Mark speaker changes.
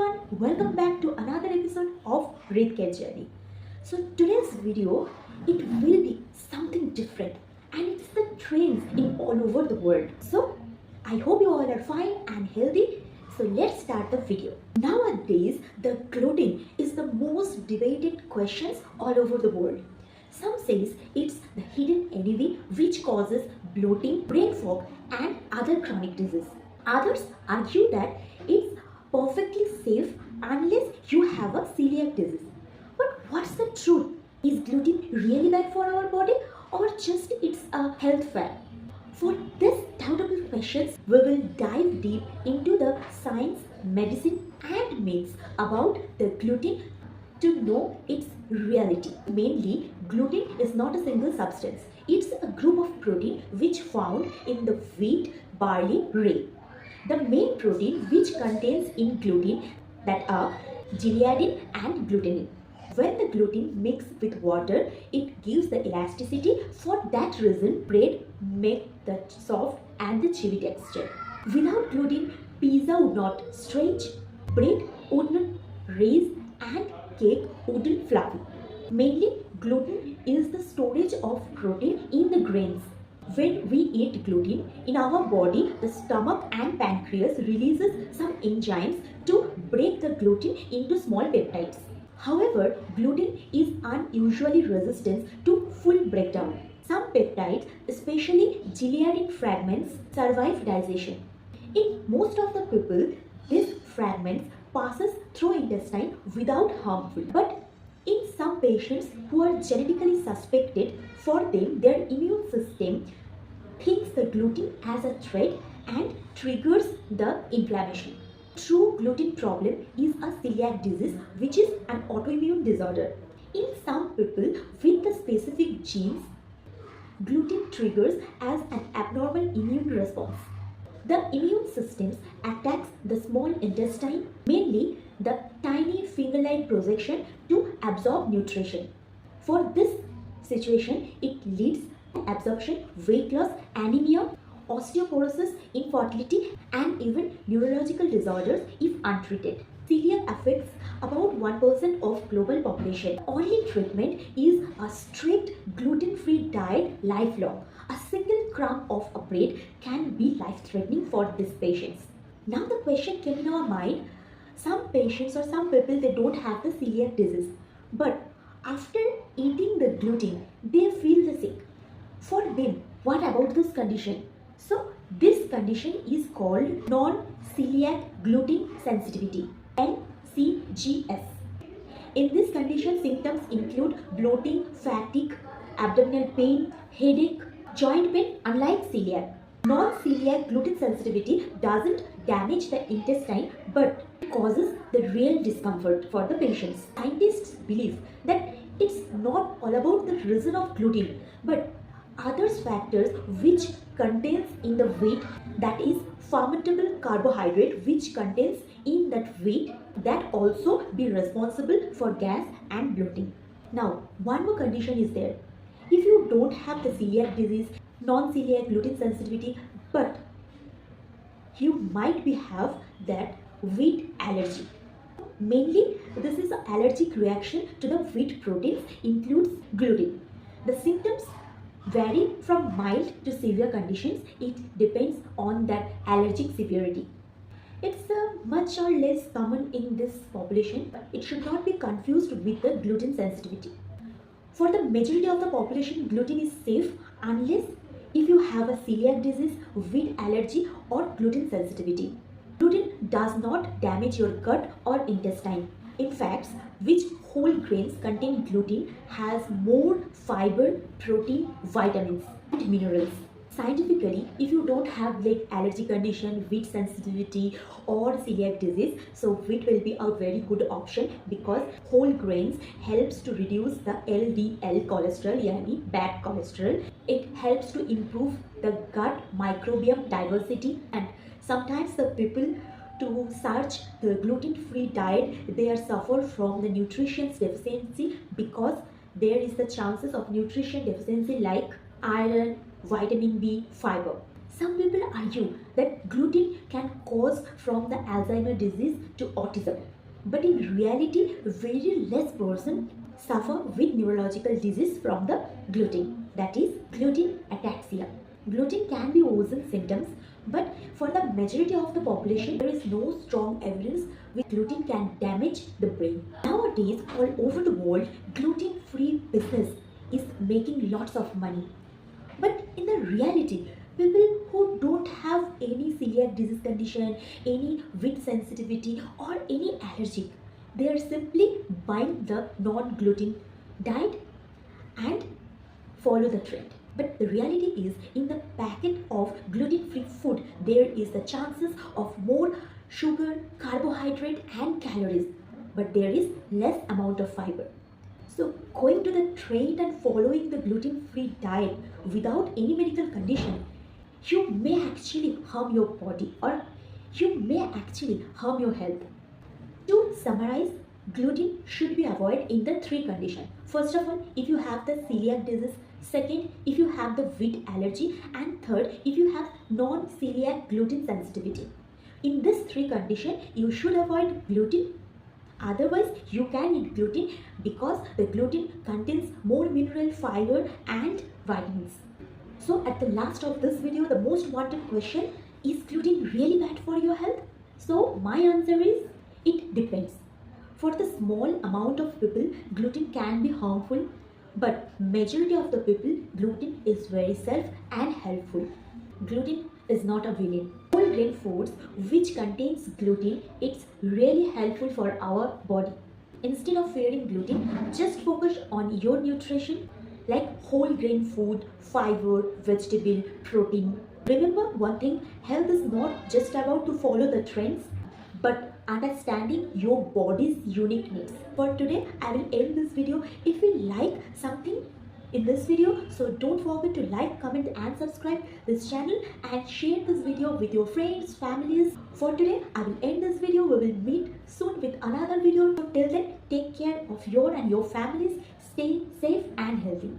Speaker 1: everyone, welcome back to another episode of Breath Care Journey. So today's video, it will be something different and it's the trends in all over the world. So I hope you all are fine and healthy. So let's start the video. Nowadays, the gluten is the most debated questions all over the world. Some says it's the hidden enemy which causes bloating, brain fog and other chronic diseases. Others argue that it's perfectly safe unless you have a celiac disease. But what's the truth? Is gluten really bad for our body or just it's a health fad? For these doubtable questions, we will dive deep into the science, medicine and myths about the gluten to know its reality. Mainly, gluten is not a single substance. It's a group of protein which found in the wheat, barley, rye. The main protein which contains in gluten that are gliadin and glutenin. When the gluten mixes with water, it gives the elasticity. For that reason, bread makes the soft and the chewy texture. Without gluten, pizza would not stretch, bread would not raise, and cake wouldn't fluffy. Mainly, gluten is the storage of protein in the grains. When we eat gluten, in our body, the stomach and pancreas releases some enzymes to break the gluten into small peptides. However, gluten is unusually resistant to full breakdown. Some peptides, especially gliadin fragments, survive digestion. In most of the people, these fragments passes through intestine without harmful. But in some patients who are genetically suspected, for them their immune system thinks the gluten as a threat and triggers the inflammation. True gluten problem is a celiac disease, which is an autoimmune disorder. In some people with the specific genes, gluten triggers as an abnormal immune response. The immune system attacks the small intestine, mainly the tiny finger-like projection, to absorb nutrition. For this situation, it leads to absorption, weight loss, anemia, osteoporosis, infertility, and even neurological disorders if untreated. Celiac affects about 1% of global population. Only treatment is a strict gluten-free diet lifelong. A single crumb of a bread can be life-threatening for these patients. Now the question came in our mind, some patients or some people, they don't have the celiac disease, but after eating the gluten, they feel the sick. For them, what about this condition? So this condition is called non-celiac gluten sensitivity, NCGS. In this condition, symptoms include bloating, fatigue, abdominal pain, headache, joint pain. Unlike celiac, non-celiac gluten sensitivity doesn't damage the intestine but causes the real discomfort for the patients. Scientists believe that it's not all about the reason of gluten but other factors which contains in the wheat, that is fermentable carbohydrate which contains in that wheat, that also be responsible for gas and bloating. Now one more condition is there. If you don't have the celiac disease, non-celiac gluten sensitivity, but you might be have that wheat allergy. Mainly this is an allergic reaction to the wheat proteins includes gluten. The symptoms vary from mild to severe conditions. It depends on that allergic severity. It's much or less common in this population, but it should not be confused with the gluten sensitivity. For the majority of the population, gluten is safe unless if you have a celiac disease, wheat allergy or gluten sensitivity. Gluten does not damage your gut or intestine. In fact, which whole grains contain gluten has more fiber, protein, vitamins and minerals. Scientifically, if you don't have like allergy condition, wheat sensitivity or celiac disease, so wheat will be a very good option because whole grains helps to reduce the LDL cholesterol, yani bad cholesterol. It helps to improve the gut microbiome diversity, and sometimes the people to search the gluten-free diet, they are suffer from the nutrition deficiency because there is the chances of nutrition deficiency like iron, vitamin B, fiber. Some people argue that gluten can cause from the Alzheimer's disease to autism, but in reality, very less person suffer with neurological disease from the gluten, that is gluten ataxia. Gluten can be worsen symptoms, but for the majority of the population, there is no strong evidence that gluten can damage the brain. Nowadays, all over the world, gluten-free business is making lots of money. But in the reality, people who don't have any celiac disease condition, any wheat sensitivity, or any allergic, they are simply buying the non-gluten diet and follow the trend. But the reality is, in the packet of gluten-free food, there is the chances of more sugar, carbohydrate, and calories, but there is less amount of fiber. So going to the trend and following the gluten-free diet without any medical condition, you may actually harm your body, or you may actually harm your health. To summarize, gluten should be avoided in the three conditions. First of all, if you have the celiac disease. Second, if you have the wheat allergy. And third, if you have non-celiac gluten sensitivity. In these three conditions, you should avoid gluten. Otherwise, you can eat gluten because the gluten contains more mineral, fiber, and vitamins. So at the last of this video, the most wanted question, is gluten really bad for your health? So my answer is, it depends. For the small amount of people, gluten can be harmful, but majority of the people, gluten is very safe and helpful. Gluten is not a villain. Whole grain foods which contains gluten, it's really helpful for our body. Instead of fearing gluten, just focus on your nutrition like whole grain food, fiber, vegetable, protein. Remember one thing, health is not just about to follow the trends, but understanding your body's unique needs. For today, I will end this video. If you like something in this video, so don't forget to like, comment and subscribe this channel and share this video with your friends, families. For today, I will end this video. We will meet soon with another video. Till then, take care of your and your families. Stay safe and healthy.